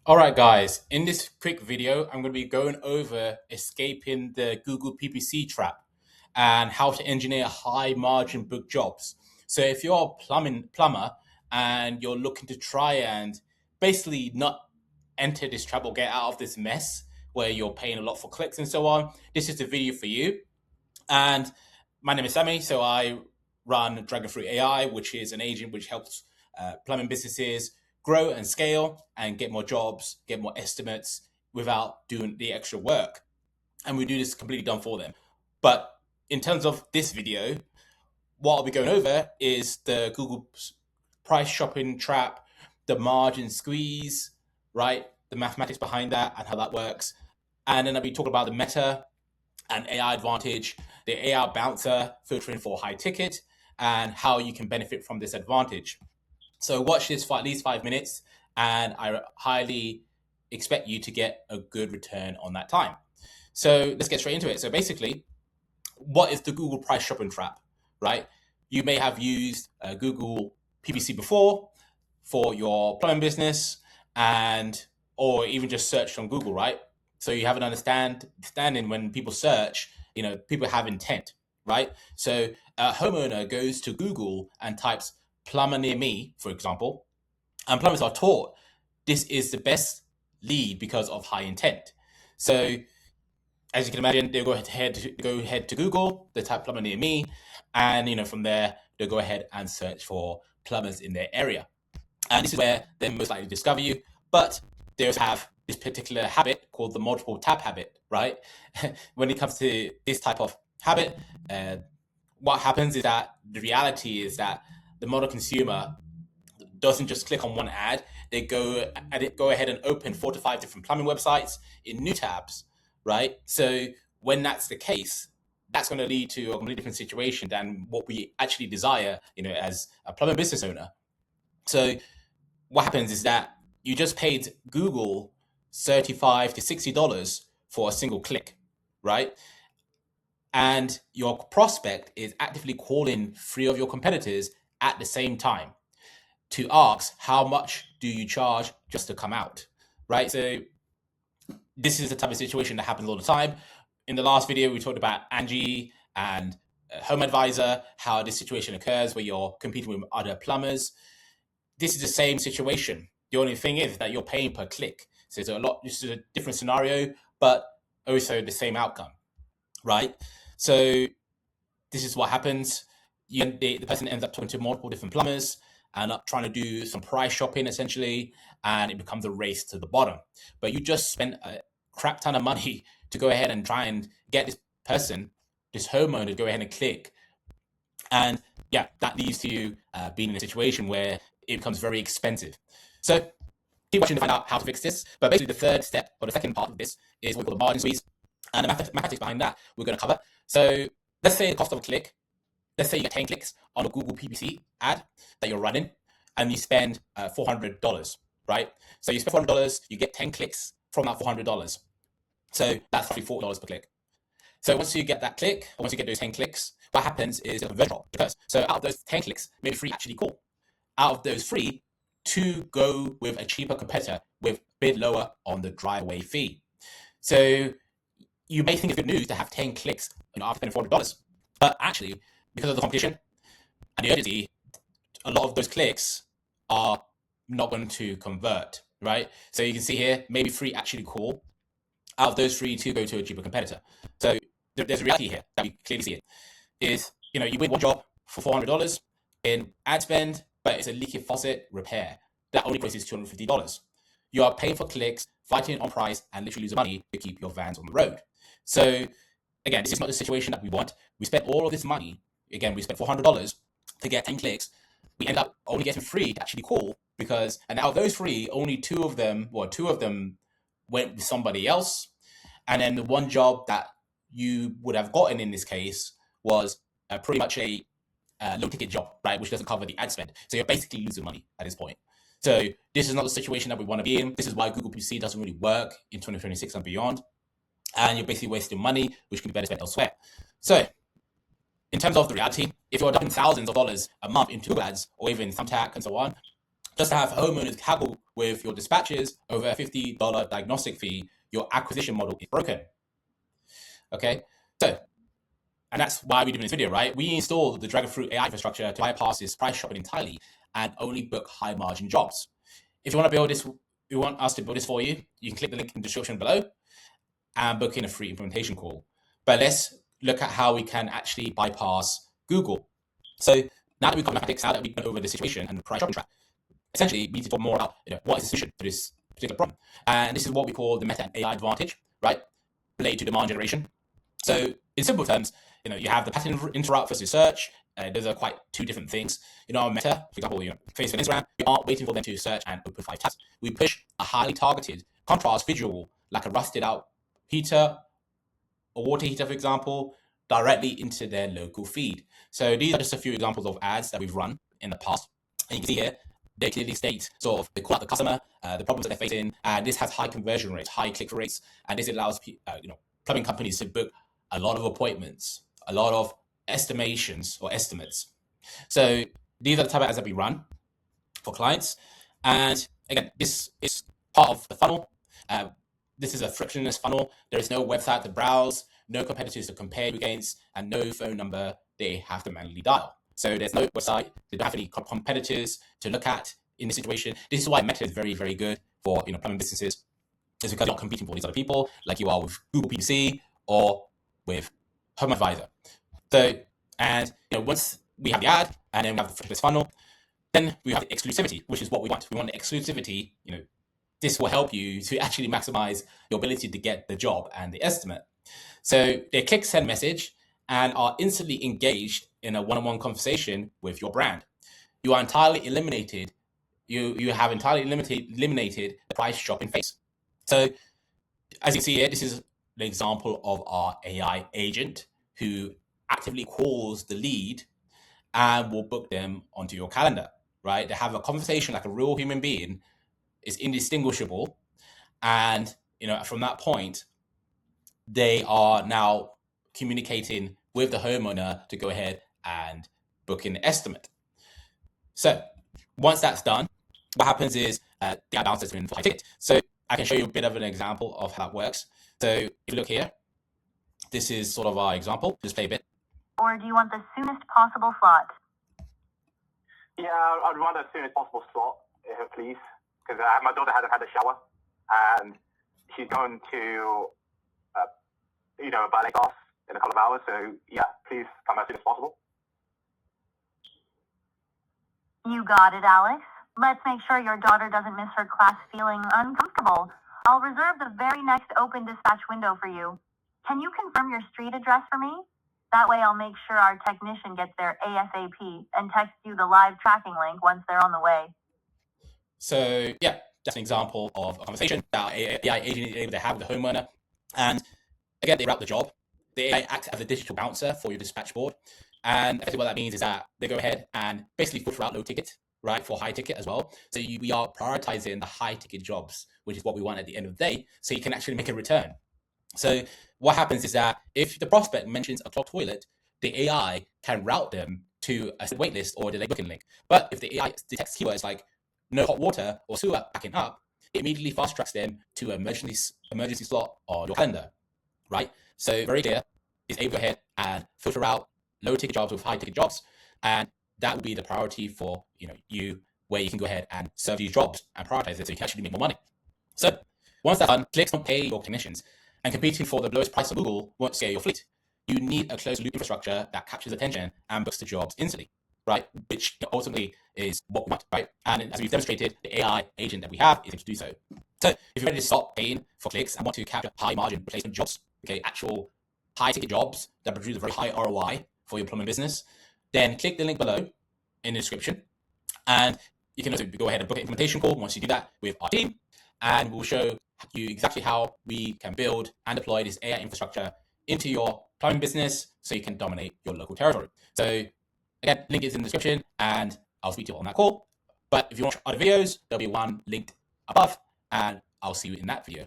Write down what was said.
All right, guys, in this quick video, I'm going to be going over escaping the Google PPC trap and how to engineer high margin book jobs. So if you're a plumber and you're looking to try and basically not enter this trap or get out of this mess where you're paying a lot for clicks and so on, this is the video for you. And my name is Sammy, so I run Dragonfruit AI, which is an agent which helps plumbing businesses grow and scale and get more jobs, get more estimates without doing the extra work. And we do this completely done for them. But in terms of this video, what I'll be going over is the Google price shopping trap, the margin squeeze, right? The mathematics behind that and how that works. And then I'll be talking about the meta and AI advantage, the AI bouncer filtering for high ticket, and how you can benefit from this advantage. So watch this for at least 5 minutes, and I highly expect you to get a good return on that time. So let's get straight into it. So basically, what is the Google price shopping trap, right? You may have used Google PPC before for your plumbing business, or even just searched on Google, right? So you have an understanding when people search, people have intent, right? So a homeowner goes to Google and types plumber near me, for example, and plumbers are taught this is the best lead because of high intent. So as you can imagine, they'll go ahead to Google, they type plumber near me, and from there they'll go ahead and search for plumbers in their area. And this is where they most likely discover you. But they also have this particular habit called the multiple tab habit, right? When it comes to this type of habit, what happens is that the reality is that the modern consumer doesn't just click on one ad. They go ahead and open 4 to 5 different plumbing websites in new tabs, right? So when that's the case, that's going to lead to a completely different situation than what we actually desire, as a plumbing business owner. So what happens is that you just paid Google $35 to $60 for a single click, right? And your prospect is actively calling 3 of your competitors at the same time to ask how much do you charge just to come out, right? So this is the type of situation that happens all the time. In the last video, we talked about Angie and Home Advisor, how this situation occurs where you're competing with other plumbers. This is the same situation. The only thing is that you're paying per click. So this is a different scenario, but also the same outcome, right? So this is what happens. The person ends up talking to multiple different plumbers and up trying to do some price shopping essentially, and it becomes a race to the bottom. But you just spent a crap ton of money to go ahead and try and get this homeowner to go ahead and click. And yeah, that leads to you being in a situation where it becomes very expensive. So keep watching to find out how to fix this. But basically the third step, or the second part of this, is what we call the margin squeeze. And the mathematics behind that we're going to cover. So let's say the cost of a click. Let's say you get 10 clicks on a Google PPC ad that you're running, and you spend $400, right? So you spend $400, you get 10 clicks from that $400. So that's roughly $40 per click. So once you get that click, or once you get those 10 clicks, what happens is a conversion occurs. So out of those 10 clicks, maybe 3 actually call. Out of those 3, 2 go with a cheaper competitor with a bit lower on the driveway fee. So you may think it's good news to have 10 clicks after spending $400, but actually, because of the competition and the urgency, a lot of those clicks are not going to convert, right? So you can see here, maybe 3 actually call. Out of those 3, 2 go to a cheaper competitor. So there's a reality here that we clearly see it. Is, you win one job for $400 in ad spend, but it's a leaky faucet repair. That only costs $250. You are paying for clicks, fighting on price, and literally losing money to keep your vans on the road. So again, this is not the situation that we want. We spent all of this money. Again, we spent $400 to get 10 clicks. We end up only getting 3 to actually call and out of those 3, only 2 of them went with somebody else. And then the one job that you would have gotten in this case was pretty much a low ticket job, right? Which doesn't cover the ad spend. So you're basically losing money at this point. So this is not the situation that we want to be in. This is why Google PPC doesn't really work in 2026 and beyond. And you're basically wasting money, which can be better spent elsewhere. So in terms of the reality, if you're dumping thousands of dollars a month into Google ads or even Thumbtack and so on, Just to have homeowners haggle with your dispatchers over a $50 diagnostic fee, your acquisition model is broken. Okay, so, and that's why we're doing this video, right? We installed the Dragonfruit AI infrastructure to bypass this price shopping entirely and only book high margin jobs. If you want to build this, you want us to build this for you, you can click the link in the description below and book in a free implementation call. But let's look at how we can actually bypass Google. So now that we've got mathematics, now that we've gone over the situation and the price shopping trap, essentially we need to talk more about what is the solution to this particular problem. And this is what we call the meta AI advantage, right? Related to demand generation. So in simple terms, you have the pattern interrupt versus search. Those are quite two different things. On Meta, for example, Facebook and Instagram, we aren't waiting for them to search and open 5 tabs. We push a highly targeted contrast visual, like a rusted out heater or water heater, for example, directly into their local feed. So these are just a few examples of ads that we've run in the past. And you can see here, they clearly state sort of, they call out the customer, the problems that they're facing, and this has high conversion rates, high click rates, and this allows plumbing companies to book a lot of appointments, a lot of estimations or estimates. So these are the type of ads that we run for clients. And again, this is part of the funnel. This is a frictionless funnel. There is no website to browse, no competitors to compare against, and no phone number they have to manually dial. So there's no website, they don't have any competitors to look at in this situation. This is why Meta is very, very good for plumbing businesses. It's because you're not competing for these other people like you are with Google PPC or with Home Advisor. So, and once we have the ad and then we have the frictionless funnel, then we have the exclusivity, which is what we want. We want the exclusivity. This will help you to actually maximize your ability to get the job and the estimate. So they click send message and are instantly engaged in a one-on-one conversation with your brand. You are entirely eliminated. You have entirely eliminated the price shopping phase. So as you see here, this is an example of our AI agent who actively calls the lead and will book them onto your calendar, right? They have a conversation like a real human being. It's indistinguishable. And, from that point, they are now communicating with the homeowner to go ahead and book an estimate. So once that's done, what happens is the ad bounces in for high ticket. So I can show you a bit of an example of how it works. So if you look here, this is sort of our example. Just play a bit. Or do you want the soonest possible slot? Yeah, I'd want the soonest possible slot, please. Because my daughter hasn't had a shower, and she's going to, a ballet class in a couple of hours. So yeah, please come as soon as possible. You got it, Alex. Let's make sure your daughter doesn't miss her class feeling uncomfortable. I'll reserve the very next open dispatch window for you. Can you confirm your street address for me? That way I'll make sure our technician gets there ASAP and text you the live tracking link once they're on the way. So yeah, that's an example of a conversation that our AI agent is able to have with the homeowner. And again, they route the job. The AI acts as a digital bouncer for your dispatch board. And what that means is that they go ahead and basically filter out low ticket, right, for high ticket as well. So we are prioritizing the high ticket jobs, which is what we want at the end of the day, so you can actually make a return. So what happens is that if the prospect mentions a clogged toilet, the AI can route them to a waitlist or delay booking link. But if the AI detects keywords like no hot water or sewer backing up, it immediately fast tracks them to an emergency slot on your calendar, right? So very clear, it's able to go ahead and filter out low ticket jobs with high ticket jobs, and that will be the priority for you, where you can go ahead and serve these jobs and prioritize it so you can actually make more money. So once that's done, clicks don't pay your technicians, and competing for the lowest price on Google won't scale your fleet. You need a closed loop infrastructure that captures attention and books the jobs instantly, right? Which ultimately is what we want, right? And as we've demonstrated, the AI agent that we have is able to do so. So if you're ready to stop paying for clicks and want to capture high margin replacement jobs, okay, actual high ticket jobs that produce a very high ROI for your plumbing business, then click the link below in the description. And you can also go ahead and book an implementation call once you do that with our team. And we'll show you exactly how we can build and deploy this AI infrastructure into your plumbing business so you can dominate your local territory. So again, link is in the description and I'll speak to you on that call. But if you want other videos, there'll be one linked above and I'll see you in that video.